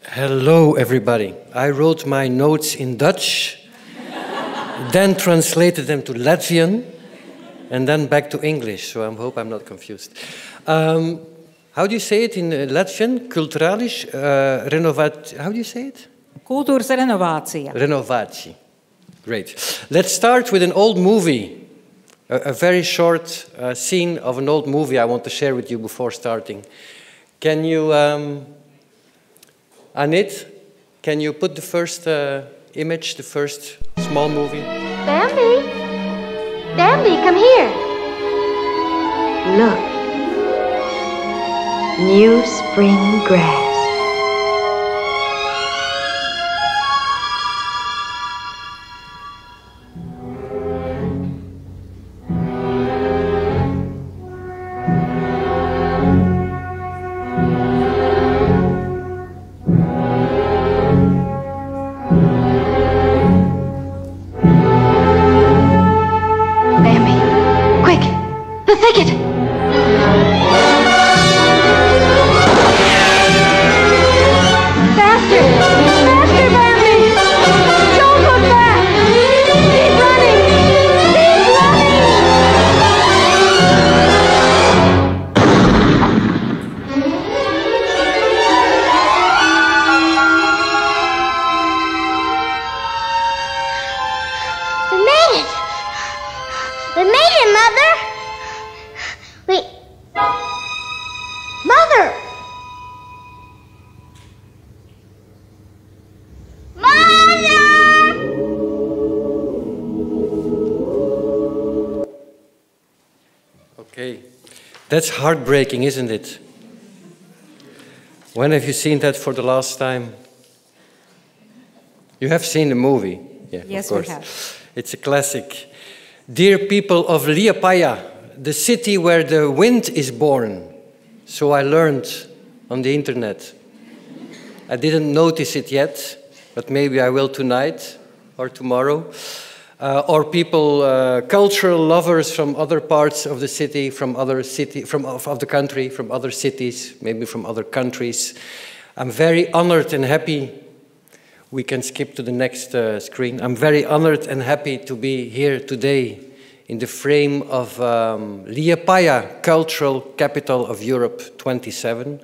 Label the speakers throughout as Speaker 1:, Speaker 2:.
Speaker 1: Hello, everybody. I wrote my notes in Dutch, then translated them to Latvian, and then back to English, so I hope I'm not confused. How do you say it in Latvian? Culturālis renovat... How do you say it?
Speaker 2: Kultūras renovācija.
Speaker 1: Renovācija. Great. Let's start with an old movie. A very short scene of an old movie I want to share with you before starting. Can you... Anit, can you put the first image, the first small movie?
Speaker 3: Bambi! Bambi, come here! Look. New spring grass.
Speaker 1: Okay, that's heartbreaking, isn't it? When have you seen that for the last time? You have seen the movie? Yeah,
Speaker 2: yes,
Speaker 1: of course.
Speaker 2: We have.
Speaker 1: It's a classic. Dear people of Liepaja, the city where the wind is born. So I learned on the internet. I didn't notice it yet, but maybe I will tonight or tomorrow. Or people, cultural lovers from other parts of the city, of the country, from other cities, maybe from other countries. I'm very honored and happy. We can skip to the next screen. I'm very honored and happy to be here today in the frame of Liepaja, Cultural Capital of Europe 27,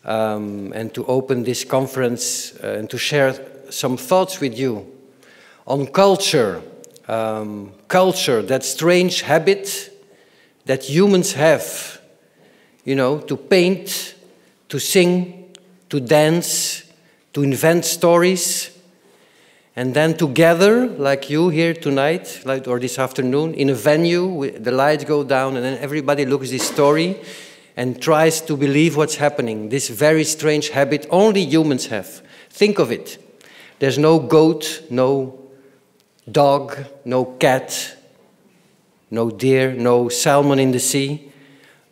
Speaker 1: and to open this conference and to share some thoughts with you on culture. Culture, that strange habit that humans have, you know, to paint, to sing, to dance, to invent stories, and then to gather, like you here tonight, or this afternoon, in a venue, the lights go down, and then everybody looks at this story and tries to believe what's happening. This very strange habit only humans have. Think of it. There's no goat, no dog, no cat, no deer, no salmon in the sea,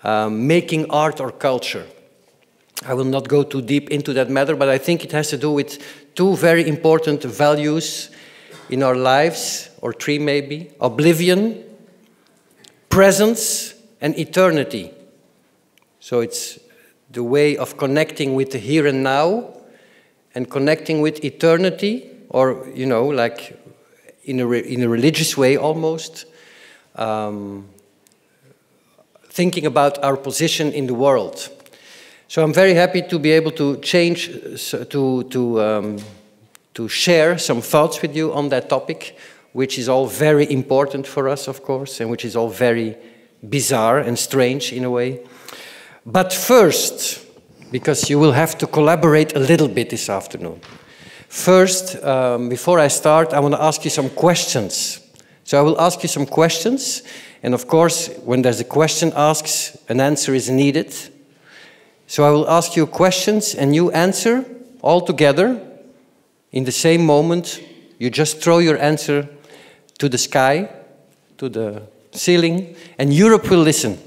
Speaker 1: making art or culture. I will not go too deep into that matter, but I think it has to do with two very important values in our lives, or three maybe: oblivion, presence, and eternity. So it's the way of connecting with the here and now and connecting with eternity, or, you know, like in a religious way almost, thinking about our position in the world. So I'm very happy to be able to to share some thoughts with you on that topic, which is all very important for us, of course, and which is all very bizarre and strange in a way. But first, because you will have to collaborate a little bit this afternoon. First, before I start, I want to ask you some questions. So I will ask you some questions, and of course, when there's a question asked, an answer is needed. So I will ask you questions, and you answer all together in the same moment. You just throw your answer to the sky, to the ceiling, and Europe will listen.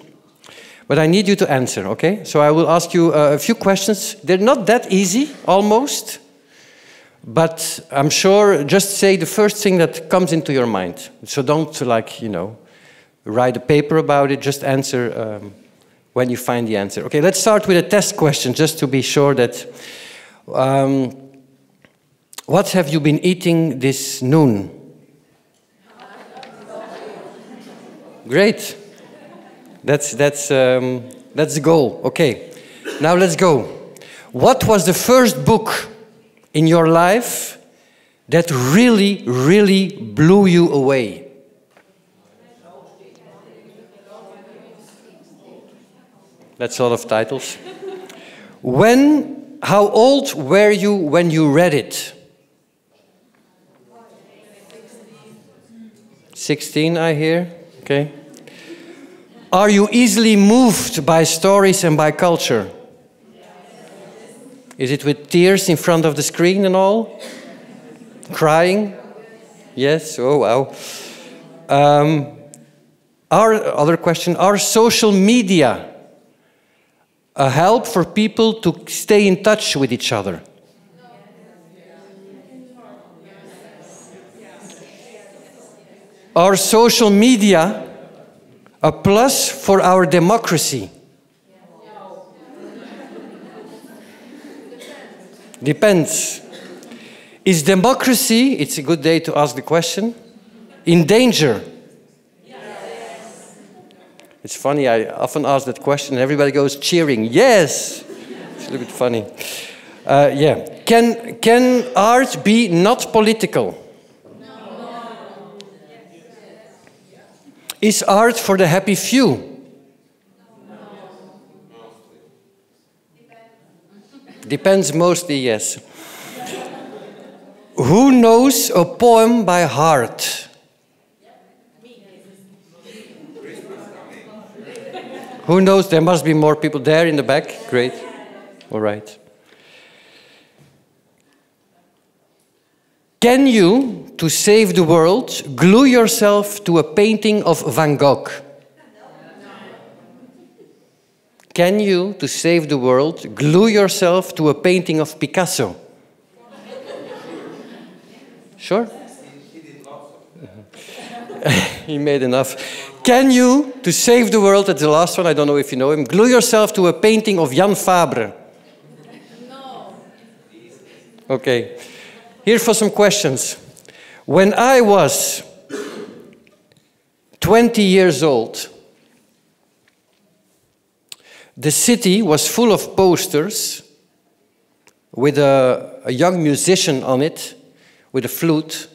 Speaker 1: But I need you to answer, okay? So I will ask you a few questions. They're not that easy, almost. But I'm sure, just say the first thing that comes into your mind. So don't, like, you know, write a paper about it. Just answer when you find the answer. Okay, let's start with a test question, just to be sure that... What have you been eating this noon? Great. That's the goal. Okay. Now let's go. What was the first book in your life that really, really blew you away? That's a lot of titles. How old were you when you read it? 16, I hear. Okay. Are you easily moved by stories and by culture? Is it with tears in front of the screen and all? Crying? Yes? Oh, wow. Other question, are social media a help for people to stay in touch with each other? Are social media a plus for our democracy? Depends. Is democracy, it's a good day to ask the question, in danger? Yes. It's funny, I often ask that question and everybody goes cheering, yes! It's a little bit funny. Yeah. Can art be not political? Is art for the happy few? Depends mostly, yes. Who knows a poem by heart? Who knows? There must be more people there in the back. Great. All right. Can you, to save the world, glue yourself to a painting of Van Gogh? Can you, to save the world, glue yourself to a painting of Picasso? Sure? He made enough. Can you, to save the world, that's the last one, I don't know if you know him, glue yourself to a painting of Jan Fabre? No. Okay. Here for some questions. When I was 20 years old, the city was full of posters with a young musician on it, with a flute.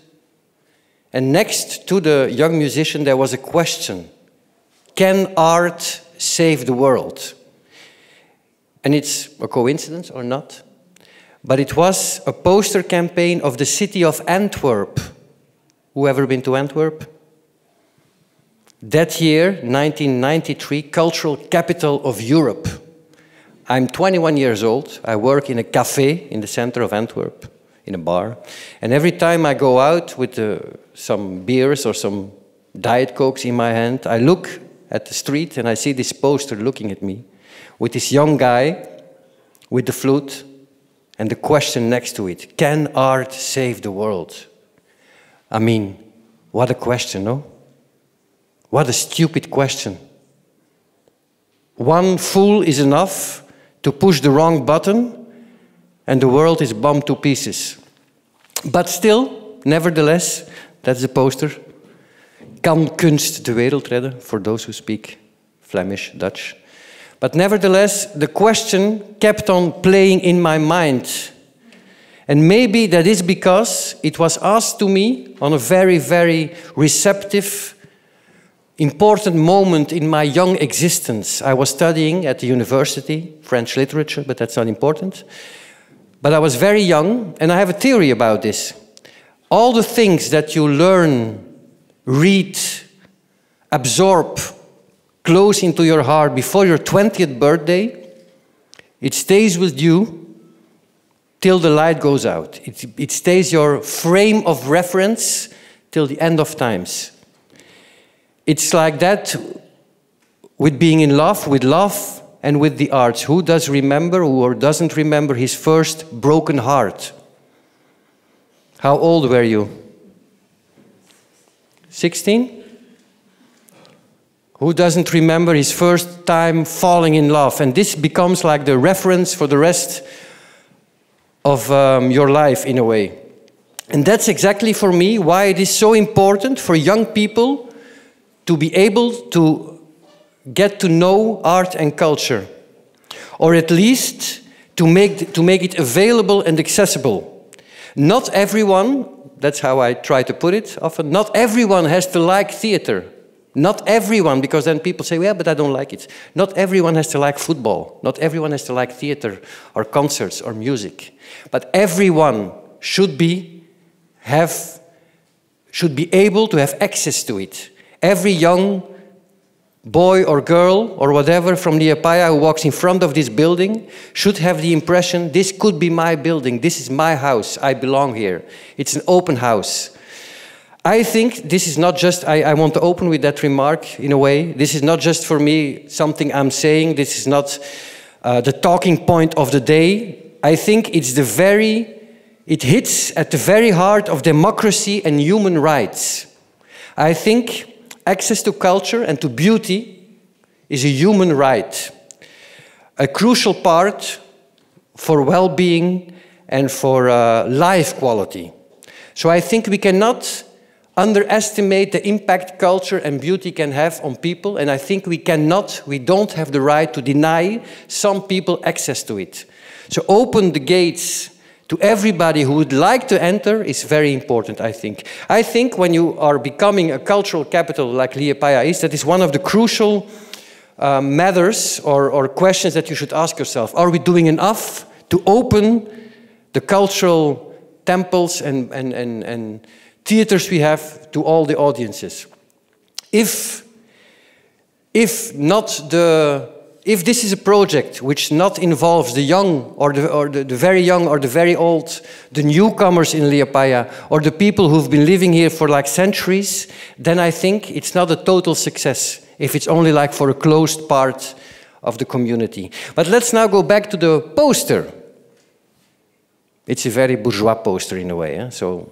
Speaker 1: And next to the young musician, there was a question. Can art save the world? And it's a coincidence or not? But it was a poster campaign of the city of Antwerp. Who ever been to Antwerp? That year, 1993, cultural capital of Europe. I'm 21 years old. I work in a cafe in the center of Antwerp, in a bar. And every time I go out with some beers or some Diet Cokes in my hand, I look at the street and I see this poster looking at me with this young guy with the flute and the question next to it. Can art save the world? I mean, what a question, no? What a stupid question. One fool is enough to push the wrong button and the world is bombed to pieces. But still, nevertheless, that's the poster. Kan kunst de wereld redden? For those who speak Flemish, Dutch. But nevertheless, the question kept on playing in my mind. And maybe that is because it was asked to me on a very, very receptive, important moment in my young existence. I was studying at the university, French literature, but that's not important. But I was very young, and I have a theory about this. All the things that you learn, read, absorb, close into your heart before your 20th birthday, it stays with you till the light goes out. It stays your frame of reference till the end of times. It's like that with being in love, with love and with the arts. Who does remember or doesn't remember his first broken heart? How old were you? 16? Who doesn't remember his first time falling in love? And this becomes like the reference for the rest of your life in a way. And that's exactly for me why it is so important for young people to be able to get to know art and culture, or at least to make it available and accessible. Not everyone, that's how I try to put it often, not everyone has to like theater. Not everyone, because then people say, well, but I don't like it. Not everyone has to like football. Not everyone has to like theater or concerts or music. But everyone should be able to have access to it. Every young boy or girl or whatever from Liepaja who walks in front of this building should have the impression, this could be my building, this is my house, I belong here. It's an open house. I think this is not just, I want to open with that remark in a way, this is not just for me something I'm saying, this is not the talking point of the day. I think it hits at the very heart of democracy and human rights. I think access to culture and to beauty is a human right, a crucial part for well-being and for life quality. So I think we cannot underestimate the impact culture and beauty can have on people, and I think we don't have the right to deny some people access to it. So open the gates to everybody who would like to enter is very important, I think. I think when you are becoming a cultural capital like Liepaja is, that is one of the crucial matters or questions that you should ask yourself. Are we doing enough to open the cultural temples and theaters we have to all the audiences? If this is a project which not involves the young or the very young or the very old, the newcomers in Liepaja or the people who've been living here for like centuries, then I think it's not a total success if it's only like for a closed part of the community. But let's now go back to the poster. It's a very bourgeois poster in a way. So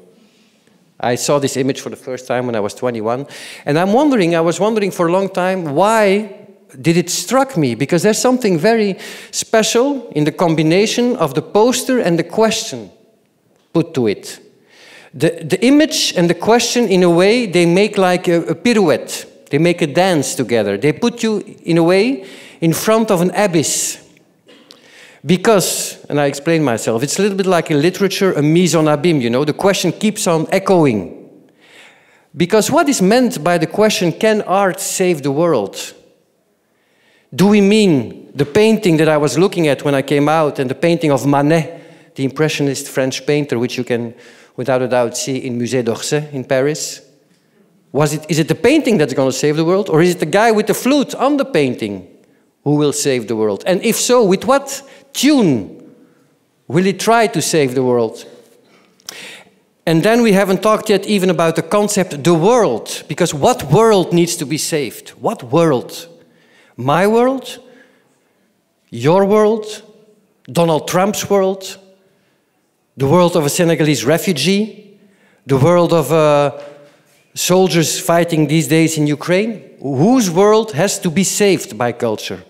Speaker 1: I saw this image for the first time when I was 21, and I was wondering for a long time, why did it struck me? Because there's something very special in the combination of the poster and the question put to it. The image and the question, in a way, they make like a pirouette. They make a dance together. They put you, in a way, in front of an abyss. Because, and I explain myself, it's a little bit like in literature, a mise en abîme, you know, the question keeps on echoing. Because what is meant by the question, can art save the world? Do we mean the painting that I was looking at when I came out, and the painting of Manet, the Impressionist French painter, which you can, without a doubt, see in Musée d'Orsay in Paris? Is it the painting that's going to save the world, or is it the guy with the flute on the painting who will save the world? And if so, with what tune will he try to save the world? And then we haven't talked yet even about the concept, the world, because what world needs to be saved? What world? My world? Your world? Donald Trump's world? The world of a Senegalese refugee? The world of soldiers fighting these days in Ukraine? Whose world has to be saved by culture?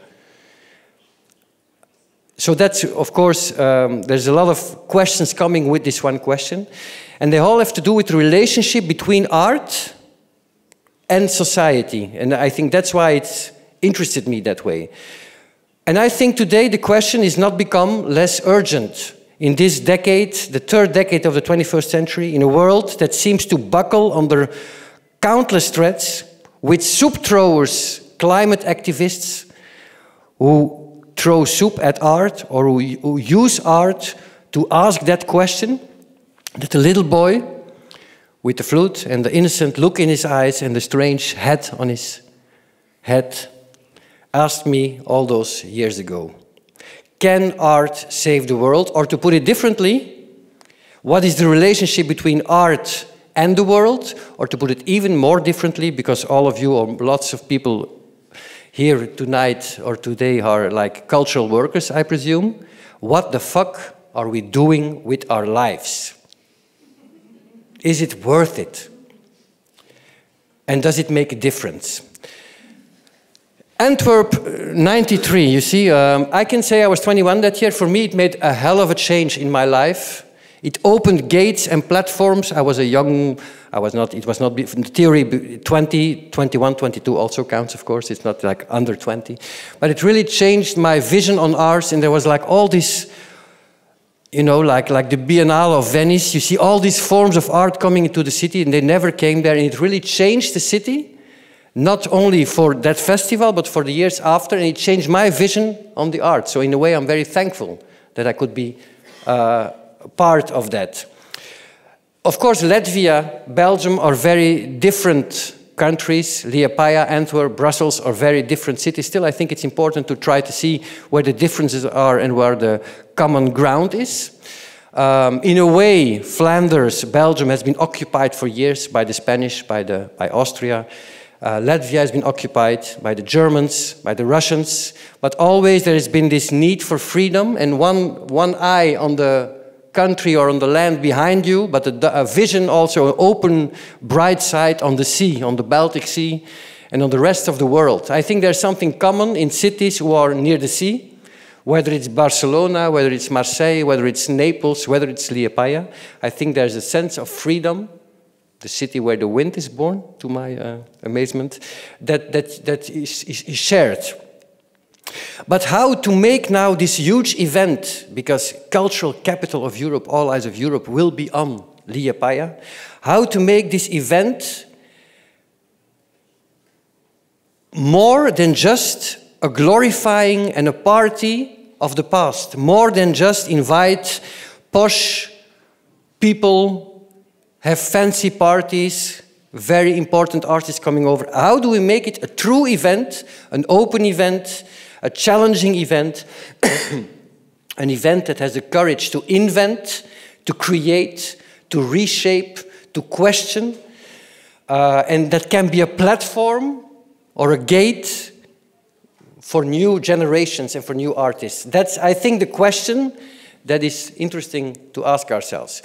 Speaker 1: So that's, of course, there's a lot of questions coming with this one question. And they all have to do with the relationship between art and society. And I think that's why it's interested me that way. And I think today the question is not become less urgent. In this decade, the third decade of the 21st century, in a world that seems to buckle under countless threats, with soup throwers, climate activists, who throw soup at art, or who use art to ask that question, that the little boy with the flute and the innocent look in his eyes and the strange hat on his head asked me all those years ago. Can art save the world? Or to put it differently, what is the relationship between art and the world? Or to put it even more differently, because all of you or lots of people here tonight or today are like cultural workers, I presume. What the fuck are we doing with our lives? Is it worth it? And does it make a difference? Antwerp, 93, you see. I can say I was 21 that year. For me, it made a hell of a change in my life. It opened gates and platforms. I was a young, it was not, in theory, 20, 21, 22 also counts, of course. It's not like under 20. But it really changed my vision on arts, and there was like all this, you know, like the Biennale of Venice. You see all these forms of art coming into the city, and they never came there, and it really changed the city. Not only for that festival, but for the years after, and it changed my vision on the art. So in a way, I'm very thankful that I could be part of that. Of course, Latvia, Belgium are very different countries. Liepaja, Antwerp, Brussels are very different cities. Still, I think it's important to try to see where the differences are and where the common ground is. In a way, Flanders, Belgium has been occupied for years by the Spanish, by Austria. Latvia has been occupied by the Germans, by the Russians, but always there has been this need for freedom and one eye on the country or on the land behind you, but a vision also, an open, bright side on the sea, on the Baltic Sea, and on the rest of the world. I think there's something common in cities who are near the sea, whether it's Barcelona, whether it's Marseille, whether it's Naples, whether it's Liepaja. I think there's a sense of freedom, the city where the wind is born, to my amazement, that is shared. But how to make now this huge event, because cultural capital of Europe, all eyes of Europe, will be on Liepaja, how to make this event more than just a glorifying and a party of the past, more than just invite posh people, have fancy parties, very important artists coming over. How do we make it a true event, an open event, a challenging event, an event that has the courage to invent, to create, to reshape, to question, and that can be a platform or a gate for new generations and for new artists? That's, I think, the question that is interesting to ask ourselves.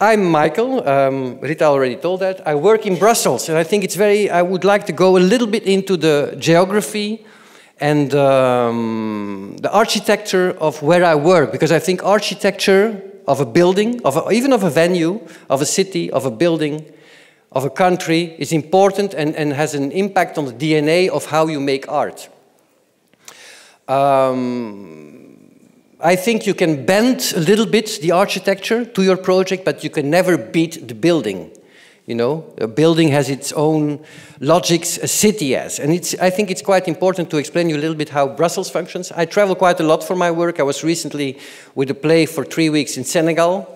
Speaker 1: I'm Michael, Rita already told that. I work in Brussels, and I think it's I would like to go a little bit into the geography and the architecture of where I work, because I think architecture of a building, even of a venue, of a city, of a building, of a country is important and has an impact on the DNA of how you make art. I think you can bend a little bit the architecture to your project, but you can never beat the building. You know, a building has its own logics, a city has. And I think it's quite important to explain you a little bit how Brussels functions. I travel quite a lot for my work. I was recently with a play for 3 weeks in Senegal.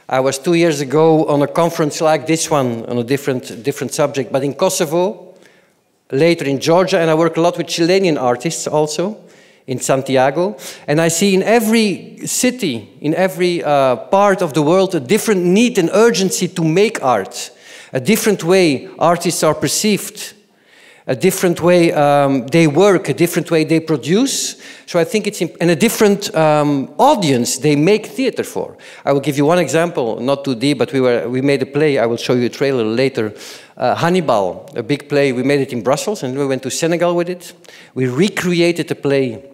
Speaker 1: I was 2 years ago on a conference like this one on a different subject, but in Kosovo, later in Georgia, and I work a lot with Chilean artists also, in Santiago, and I see in every city, in every part of the world, a different need and urgency to make art, a different way artists are perceived, a different way they work, a different way they produce. So I think it's and a different audience they make theater for. I will give you one example, not too deep, but we made a play. I will show you a trailer later. Hannibal, a big play. We made it in Brussels, and we went to Senegal with it. We recreated the play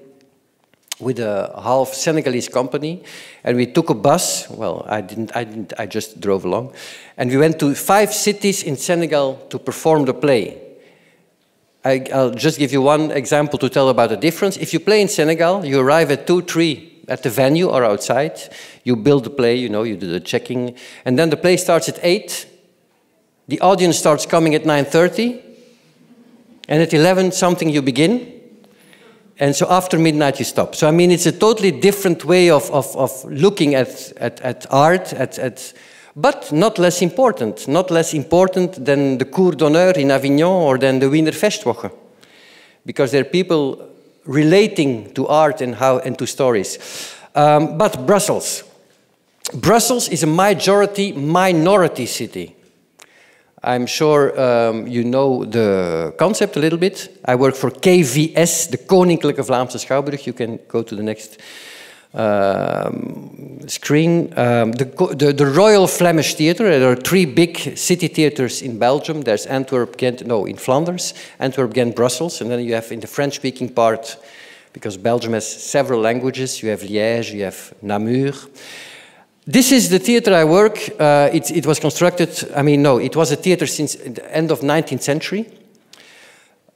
Speaker 1: with a half Senegalese company, and we took a bus. Well, I just drove along, and we went to 5 cities in Senegal to perform the play. I'll just give you one example to tell about the difference. If you play in Senegal, you arrive at 2, 3 at the venue or outside. You build the play, you know, you do the checking, and then the play starts at 8. The audience starts coming at 9:30, and at 11 something you begin. And so after midnight you stop. So I mean, it's a totally different way of looking at art, but not less important. Not less important than the Cours d'honneur in Avignon or than the Wiener Festwoche. Because there are people relating to art and to stories. But Brussels. Brussels is a minority city. I'm sure you know the concept a little bit. I work for KVS, the Koninklijke Vlaamse Schouwburg. You can go to the next screen. The Royal Flemish Theatre. There are 3 big city theatres in Belgium. There's Antwerp, Ghent, no, in Flanders, Antwerp, Ghent, Brussels. And then you have in the French-speaking part, because Belgium has several languages, you have Liège, you have Namur. This is the theatre I work. It was constructed, it was a theatre since the end of 19th century.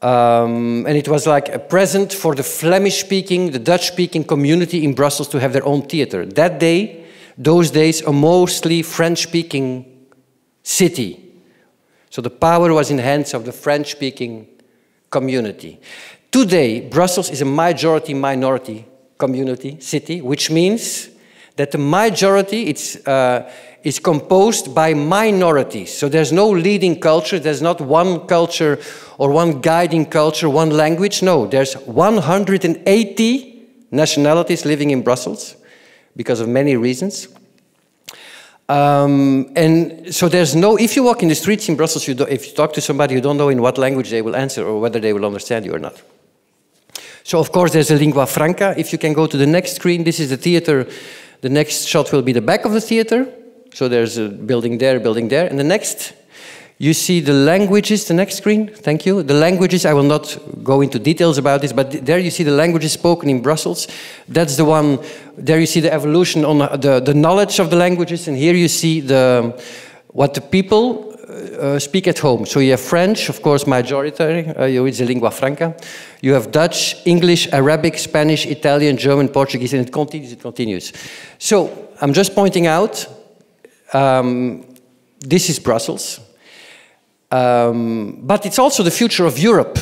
Speaker 1: And it was like a present for the Flemish-speaking, the Dutch-speaking community in Brussels to have their own theatre. Those days, a mostly French-speaking city. So the power was in the hands of the French-speaking community. Today, Brussels is a majority-minority community, city, which means that the majority is composed by minorities. So there's no leading culture, there's not one culture or one guiding culture, one language. No, there's 180 nationalities living in Brussels because of many reasons. And so there's no, if you walk in the streets in Brussels, if you talk to somebody, you don't know in what language they will answer or whether they will understand you or not. So of course there's a lingua franca. If you can go to the next screen, this is the theater. The next shot will be the back of the theater. So there's a building there, and the next, you see the languages, the next screen, thank you. The languages, I will not go into details about this, but there you see the languages spoken in Brussels. That's the one, there you see the evolution on the knowledge of the languages, and here you see what the people speak at home. So you have French, of course, majority, it's a lingua franca. You have Dutch, English, Arabic, Spanish, Italian, German, Portuguese, and it continues. So I'm just pointing out, this is Brussels. But it's also the future of Europe.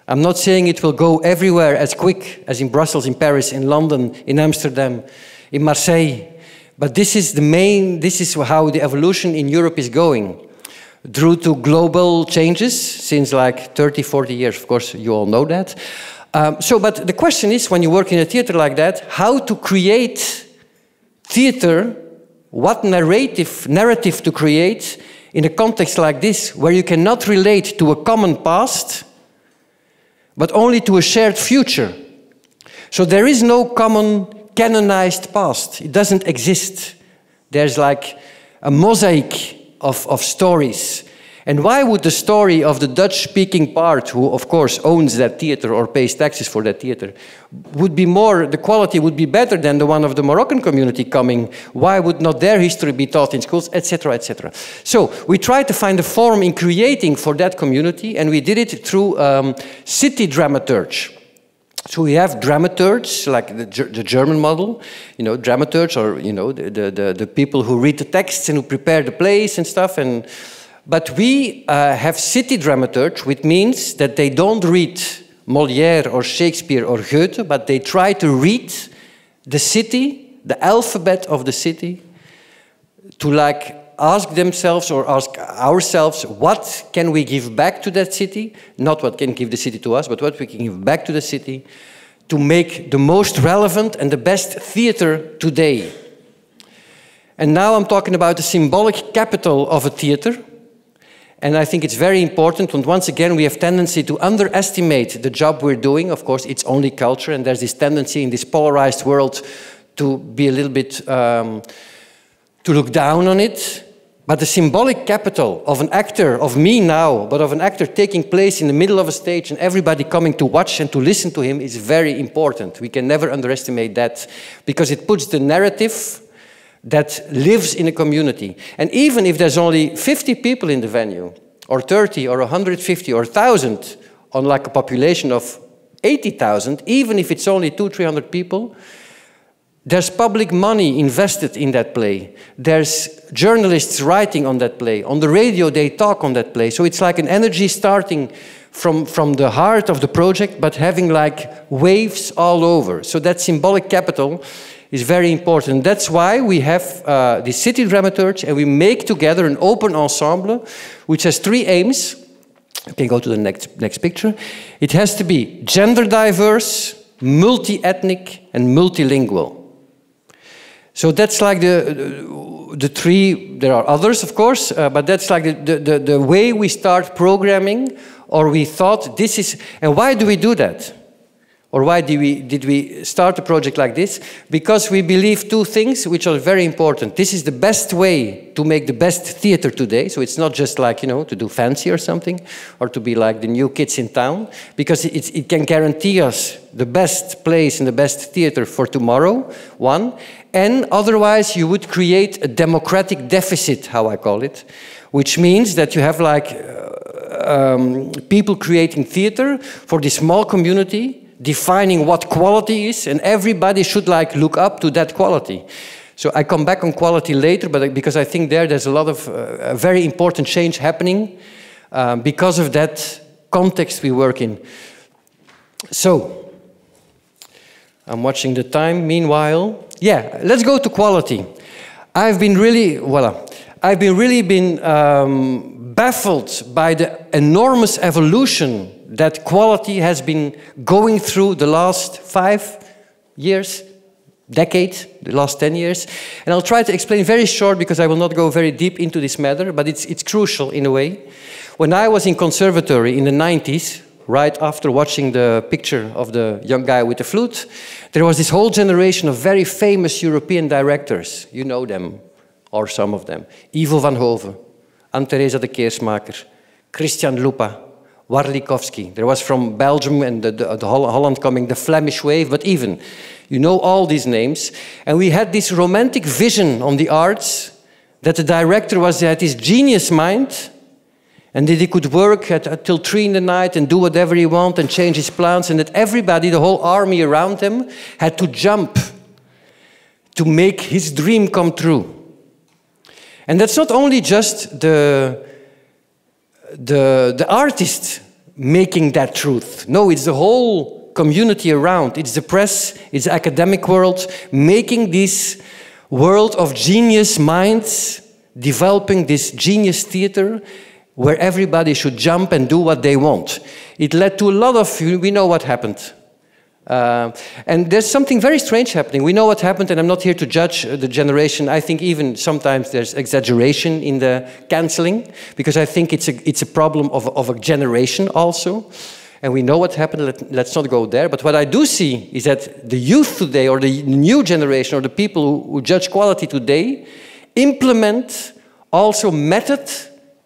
Speaker 1: I'm not saying it will go everywhere as quick as in Brussels, in Paris, in London, in Amsterdam, in Marseille. But this is how the evolution in Europe is going. Due to global changes since like 30, 40 years, of course, you all know that. But the question is, when you work in a theater like that, how to create theater, what narrative to create in a context like this, where you cannot relate to a common past, but only to a shared future. So there is no common canonized past. It doesn't exist. There's like a mosaic of stories. And why would the story of the Dutch-speaking part, who of course owns that theater or pays taxes for that theater, the quality would be better than the one of the Moroccan community coming? Why would not their history be taught in schools, etc., etc.? So we tried to find a form in creating for that community, and we did it through city dramaturge. So we have dramaturgs, like the German model, dramaturgs, or the people who read the texts and who prepare the plays and stuff. But we have city dramaturgs, which means that they don't read Molière or Shakespeare or Goethe, but they try to read the city, the alphabet of the city, to ask themselves or ask ourselves, what can we give back to that city? Not what can give the city to us, but what we can give back to the city to make the most relevant and the best theater today. And now I'm talking about the symbolic capital of a theater. And I think it's very important, and once again we have tendency to underestimate the job we're doing. Of course, it's only culture, and there's this tendency in this polarized world to be a little bit, to look down on it. But the symbolic capital of an actor, of me now, but of an actor taking place in the middle of a stage and everybody coming to watch and to listen to him is very important. We can never underestimate that, because it puts the narrative that lives in a community. And even if there's only 50 people in the venue, or 30, or 150, or 1,000, on like a population of 80,000, even if it's only 200-300 people, there's public money invested in that play. There's journalists writing on that play. On the radio, they talk on that play. So it's like an energy starting from the heart of the project, but having like waves all over. So that symbolic capital is very important. That's why we have the city dramaturge, and we make together an open ensemble, which has 3 aims. You can go to the next picture. It has to be gender diverse, multi-ethnic, and multilingual. So that's like the 3, there are others of course, but that's like the way we start programming, or we thought this is, and why do we do that? Or why did we start a project like this? Because we believe two things which are very important. This is the best way to make the best theater today. So it's not just like, to do fancy or something, or to be like the new kids in town, because it can guarantee us the best place and the best theater for tomorrow, one. And otherwise you would create a democratic deficit, how I call it, which means that you have like people creating theater for this small community, defining what quality is, and everybody should like look up to that quality. So I come back on quality later, but because I think there's a lot of a very important change happening because of that context we work in. So I'm watching the time. Meanwhile, yeah, let's go to quality. I've been really baffled by the enormous evolution that quality has been going through the last 5 years, decade, the last 10 years. And I'll try to explain very short because I will not go very deep into this matter, but it's crucial in a way. When I was in conservatory in the 90s, right after watching the picture of the young guy with the flute, there was this whole generation of very famous European directors. You know them, or some of them. Ivo van Hove, Anne-Theresa de Keersmaker, Christian Lupa, Warlikowski. There was from Belgium and the Holland coming the Flemish wave, but even, you know all these names. And we had this romantic vision on the arts that the director had his genius mind and that he could work till 3 in the night and do whatever he wanted and change his plans, and that everybody, the whole army around him, had to jump to make his dream come true. And that's not only just the artist making that truth. No, it's the whole community around. It's the press, it's the academic world, making this world of genius minds, developing this genius theater where everybody should jump and do what they want. It led to a lot of, we know what happened. And there's something very strange happening. We know what happened, and I'm not here to judge the generation. I think even sometimes there's exaggeration in the cancelling, because I think it's a problem of a generation also. And we know what happened, let's not go there. But what I do see is that the youth today, or the new generation, or the people who judge quality today, implement also method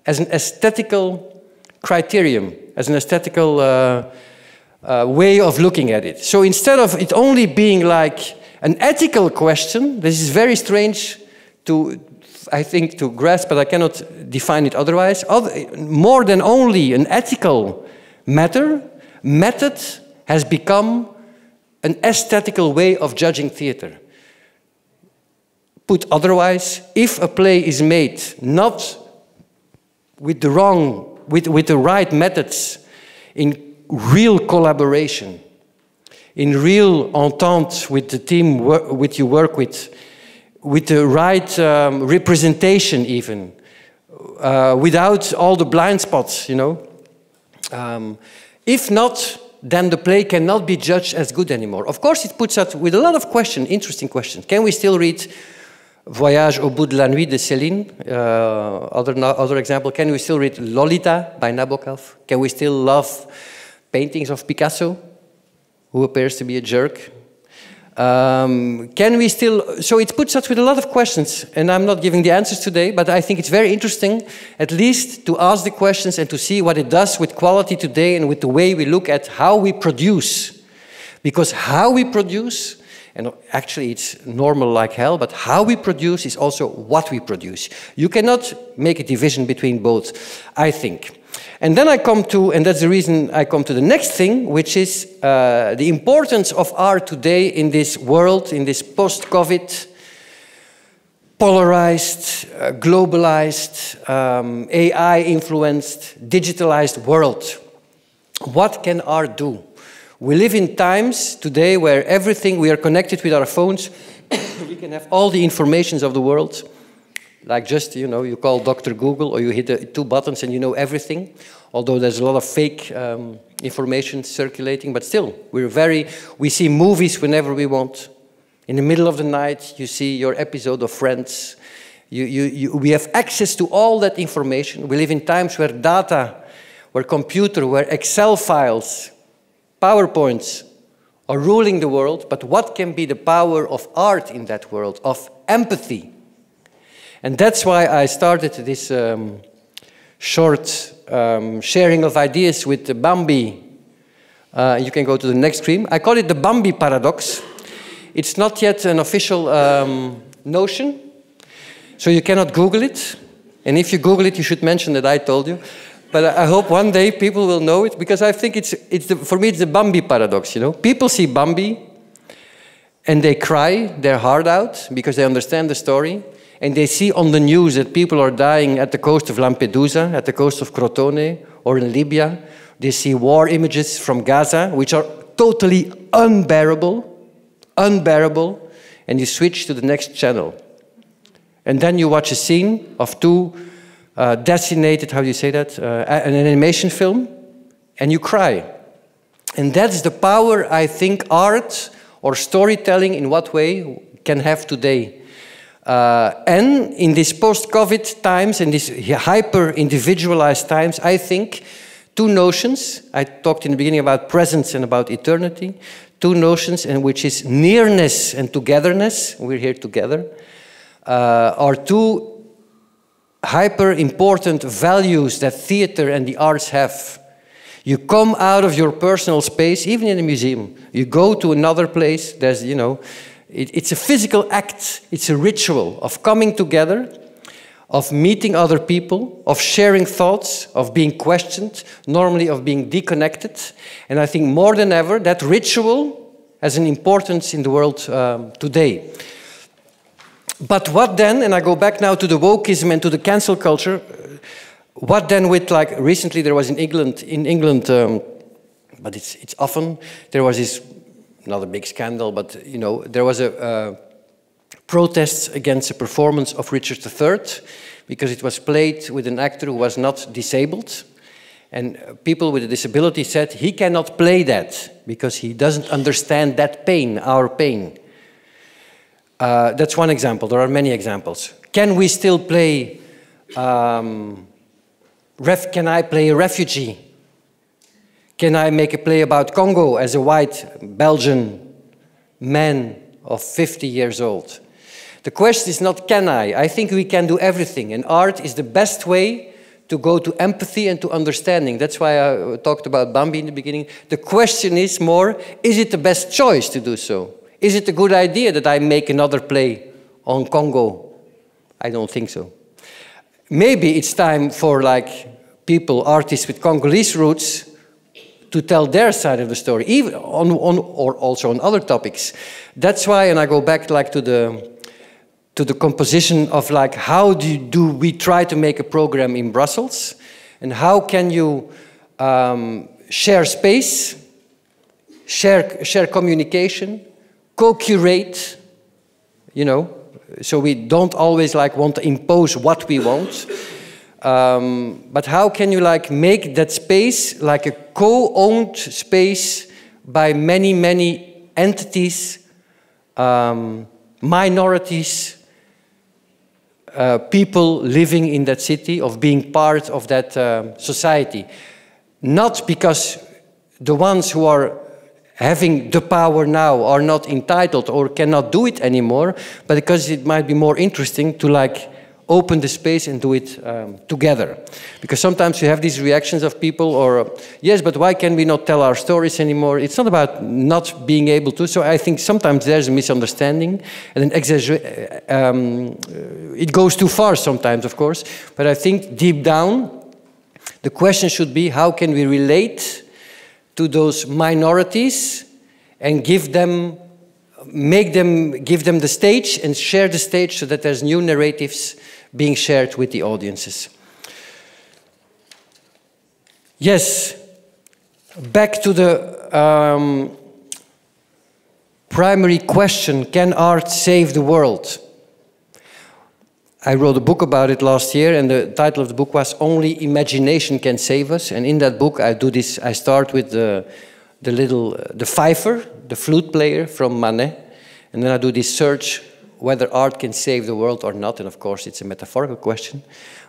Speaker 1: as an aesthetical criterion, as an aesthetical way of looking at it. So instead of it only being like an ethical question, this is very strange I think, to grasp, but I cannot define it otherwise. More than only an ethical method has become an aesthetical way of judging theater. Put otherwise, if a play is made not with the right methods, in real collaboration, in real entente with the team you work with the right representation even, without all the blind spots, if not, then the play cannot be judged as good anymore. Of course, it puts us with a lot of questions, interesting questions. Can we still read Voyage au bout de la nuit de Céline? Other example, can we still read Lolita by Nabokov? Can we still love paintings of Picasso, who appears to be a jerk? Can we still... So it puts us with a lot of questions, and I'm not giving the answers today, but I think it's very interesting, at least to ask the questions and to see what it does with quality today and with the way we look at how we produce. Because how we produce, and actually it's normal like hell, but how we produce is also what we produce. You cannot make a division between both, I think. And then I come to, and that's the reason I come to the next thing, which is the importance of art today in this world, in this post-COVID, polarized, globalized, AI-influenced, digitalized world. What can art do? We live in times today where everything, we are connected with our phones. We can have all the informations of the world. Like just, you call Dr. Google or you hit the 2 buttons and you know everything. Although there's a lot of fake information circulating, but still, we see movies whenever we want. In the middle of the night, you see your episode of Friends. We have access to all that information. We live in times where data, where computer, where Excel files, PowerPoints, or ruling the world, but what can be the power of art in that world, of empathy. And that's why I started this short sharing of ideas with the Bambi. You can go to the next screen. I call it the Bambi paradox. It's not yet an official notion, so you cannot Google it. And if you Google it, you should mention that I told you. But I hope one day people will know it, because I think for me it's the Bambi paradox, you know. People see Bambi and they cry their heart out because they understand the story, and they see on the news that people are dying at the coast of Lampedusa, at the coast of Crotone, or in Libya. They see war images from Gaza, which are totally unbearable, and you switch to the next channel. And then you watch a scene of two designated, how do you say that, an animation film, and you cry. And that's the power, I think, art or storytelling in what way can have today. And in these post-COVID times, in these hyper-individualized times, I think two notions, I talked in the beginning about presence and about eternity, two notions, and which is nearness and togetherness, we're here together, are two hyper-important values that theater and the arts have. You come out of your personal space, even in a museum. You go to another place, there's, you know, it's a physical act, it's a ritual of coming together, of meeting other people, of sharing thoughts, of being questioned, normally of being deconnected. And I think more than ever, that ritual has an importance in the world today. But what then, and I go back now to the wokeism and to the cancel culture, what then with, like, recently there was in England, but it's often, there was this, not a big scandal, but, you know, there was a protest against the performance of Richard III, because it was played with an actor who was not disabled. And people with a disability said, he cannot play that, because he doesn't understand that pain, our pain. That's one example. There are many examples. Can we still play, can I play a refugee? Can I make a play about Congo as a white Belgian man of 50 years old? The question is not can I think we can do everything, and art is the best way to go to empathy and to understanding. That's why I talked about Bambi in the beginning. The question is more, is it the best choice to do so? Is it a good idea that I make another play on Congo? I don't think so. Maybe it's time for, like, people, artists with Congolese roots, to tell their side of the story, even or also on other topics. That's why, and I go back, like, to the composition of, like, how do we try to make a program in Brussels, and how can you share space, share communication, co-curate, you know, so we don't always, like, want to impose what we want. But how can you, like, make that space like a co-owned space by many, many entities, minorities, people living in that city, of being part of that society. Not because the ones who are having the power now are not entitled or cannot do it anymore, but because it might be more interesting to, like, open the space and do it together. Because sometimes you have these reactions of people, or, yes, but why can we not tell our stories anymore? It's not about not being able to. So I think sometimes there's a misunderstanding, and an it goes too far sometimes, of course. But I think deep down, the question should be, how can we relate to those minorities and give them the stage and share the stage, so that there's new narratives being shared with the audiences. Yes, back to the primary question, can art save the world? I wrote a book about it last year, and the title of the book was Only Imagination Can Save Us. And in that book I do this, I start with the fifer, the flute player from Manet, and then I do this search whether art can save the world or not, and of course it's a metaphorical question,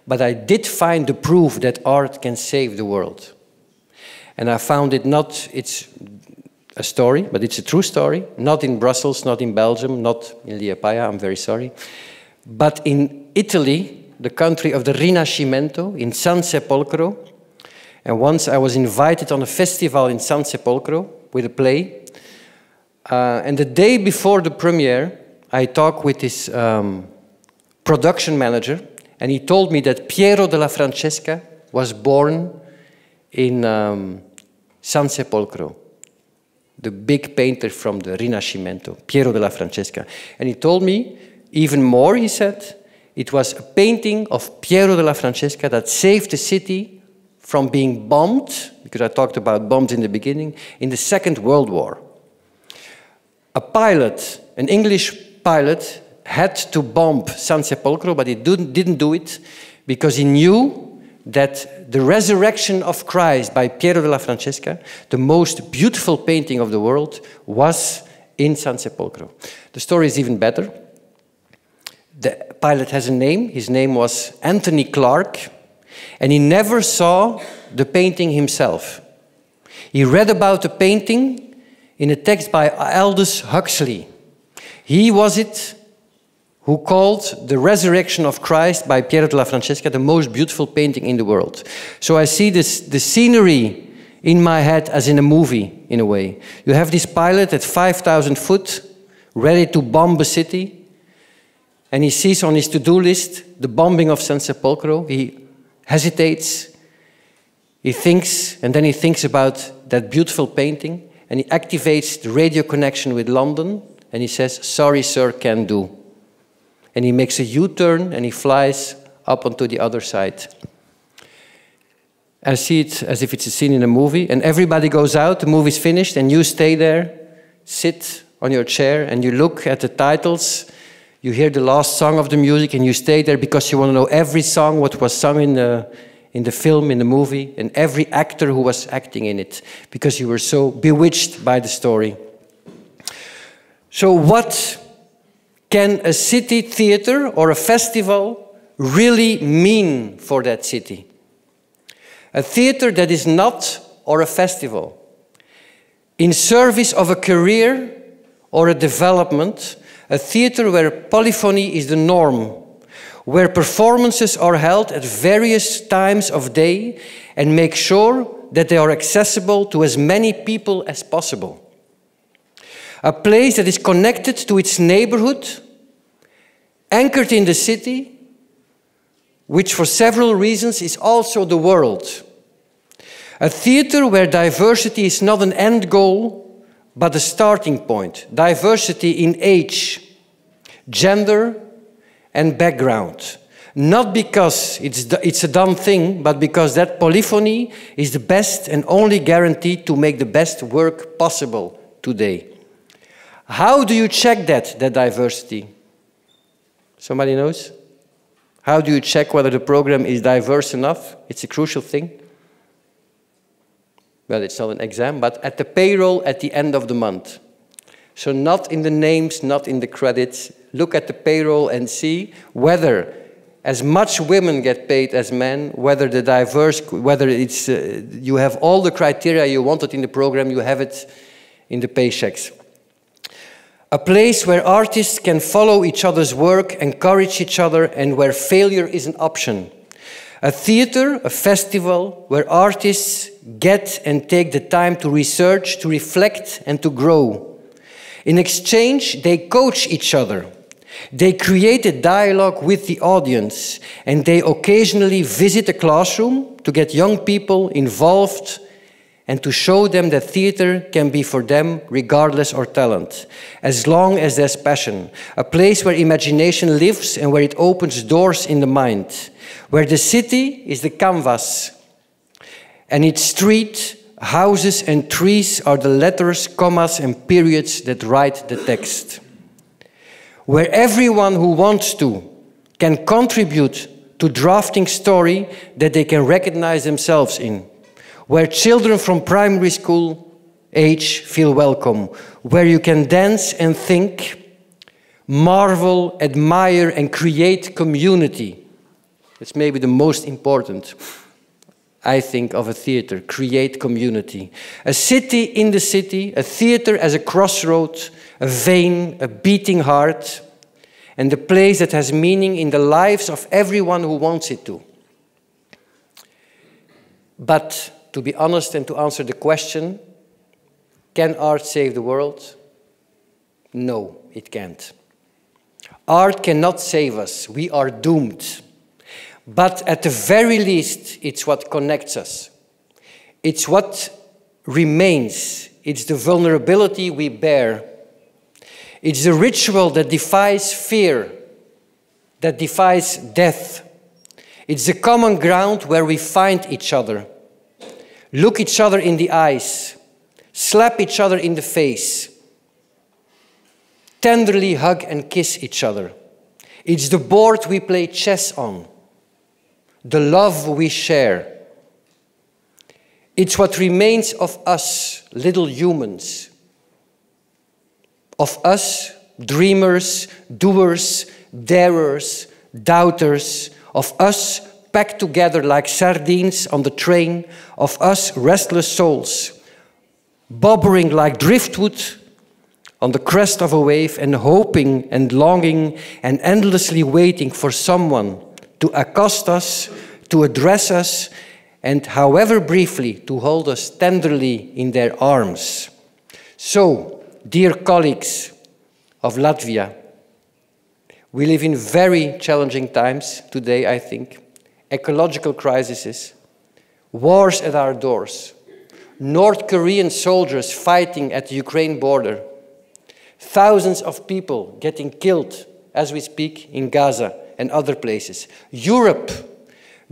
Speaker 1: but I did find the proof that art can save the world. And I found it not, a story, but it's a true story. Not in Brussels, not in Belgium, not in Liepaja, I'm very sorry. But in Italy, the country of the Rinascimento, in San Sepolcro. And once I was invited on a festival in San Sepolcro with a play. And the day before the premiere, I talked with this production manager, and he told me that Piero della Francesca was born in San Sepolcro, the big painter from the Rinascimento, Piero della Francesca. And he told me, even more, he said, it was a painting of Piero della Francesca that saved the city from being bombed, because I talked about bombs in the beginning, in the Second World War. A pilot, an English pilot, had to bomb San Sepolcro, but he didn't do it because he knew that the resurrection of Christ by Piero della Francesca, the most beautiful painting of the world, was in San Sepolcro. The story is even better. The pilot has a name. His name was Anthony Clark, and he never saw the painting himself. He read about the painting in a text by Aldous Huxley. He was it who called the resurrection of Christ by Piero della Francesca the most beautiful painting in the world. So I see the scenery in my head as in a movie, in a way. You have this pilot at 5,000 foot, ready to bomb a city, and he sees on his to-do list the bombing of San Sepolcro. He hesitates, he thinks, and then he thinks about that beautiful painting, and he activates the radio connection with London, and he says, "Sorry, sir, can do." And he makes a U-turn and he flies up onto the other side. I see it as if it's a scene in a movie, and everybody goes out, the movie's finished, and you stay there, sit on your chair, and you look at the titles, you hear the last song of the music, and you stay there because you want to know every song, what was sung in the film, in the movie, and every actor who was acting in it, because you were so bewitched by the story. So what can a city theater or a festival really mean for that city? A theater that is not, or a festival, in service of a career or a development, a theater where polyphony is the norm, where performances are held at various times of day and make sure that they are accessible to as many people as possible. A place that is connected to its neighborhood, anchored in the city, which for several reasons is also the world. A theater where diversity is not an end goal, but a starting point. Diversity in age, gender, and background. Not because it's a done thing, but because that polyphony is the best and only guarantee to make the best work possible today. How do you check that diversity? Somebody knows? How do you check whether the program is diverse enough? It's a crucial thing. Well, it's not an exam, but at the payroll at the end of the month. So not in the names, not in the credits. Look at the payroll and see whether as much women get paid as men, whether the diverse, whether it's, you have all the criteria you wanted in the program, you have it in the paychecks. A place where artists can follow each other's work, encourage each other, and where failure is an option. A theater, a festival, where artists get and take the time to research, to reflect, and to grow. In exchange, they coach each other. They create a dialogue with the audience, and they occasionally visit a classroom to get young people involved and to show them that theater can be for them regardless of talent, as long as there's passion. A place where imagination lives and where it opens doors in the mind, where the city is the canvas, and its street, houses and trees are the letters, commas and periods that write the text. Where everyone who wants to can contribute to drafting story that they can recognize themselves in. Where children from primary school age feel welcome, where you can dance and think, marvel, admire, and create community. It's maybe the most important. I think, of a theater. Create community. A city in the city, a theater as a crossroad, a vein, a beating heart, and a place that has meaning in the lives of everyone who wants it to. But to be honest and to answer the question, can art save the world? No, it can't. Art cannot save us. We are doomed. But at the very least, it's what connects us. It's what remains. It's the vulnerability we bear. It's the ritual that defies fear, that defies death. It's the common ground where we find each other, look each other in the eyes, slap each other in the face, tenderly hug and kiss each other. It's the board we play chess on, the love we share. It's what remains of us, little humans, of us, dreamers, doers, darers, doubters, of us packed together like sardines on the train, of us restless souls, bobbering like driftwood on the crest of a wave and hoping and longing and endlessly waiting for someone to accost us, to address us, and however briefly, to hold us tenderly in their arms. So, dear colleagues of Latvia, we live in very challenging times today, I think. Ecological crises, wars at our doors, North Korean soldiers fighting at the Ukraine border, thousands of people getting killed as we speak in Gaza and other places. Europe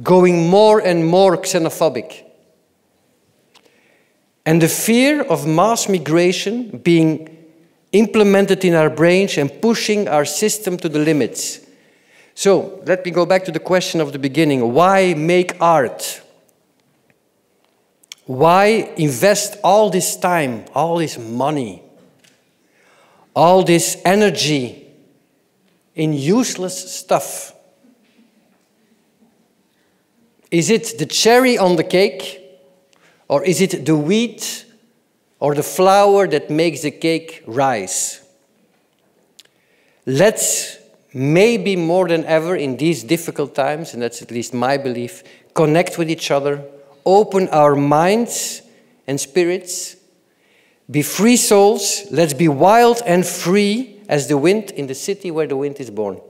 Speaker 1: going more and more xenophobic. And the fear of mass migration being implemented in our brains and pushing our system to the limits. So, let me go back to the question of the beginning. Why make art? Why invest all this time, all this money, all this energy in useless stuff? Is it the cherry on the cake? Or is it the wheat or the flour that makes the cake rise? Let's, maybe more than ever in these difficult times, and that's at least my belief, connect with each other, open our minds and spirits, be free souls, let's be wild and free as the wind in the city where the wind is born.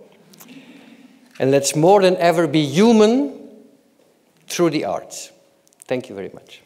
Speaker 1: And let's more than ever be human through the arts. Thank you very much.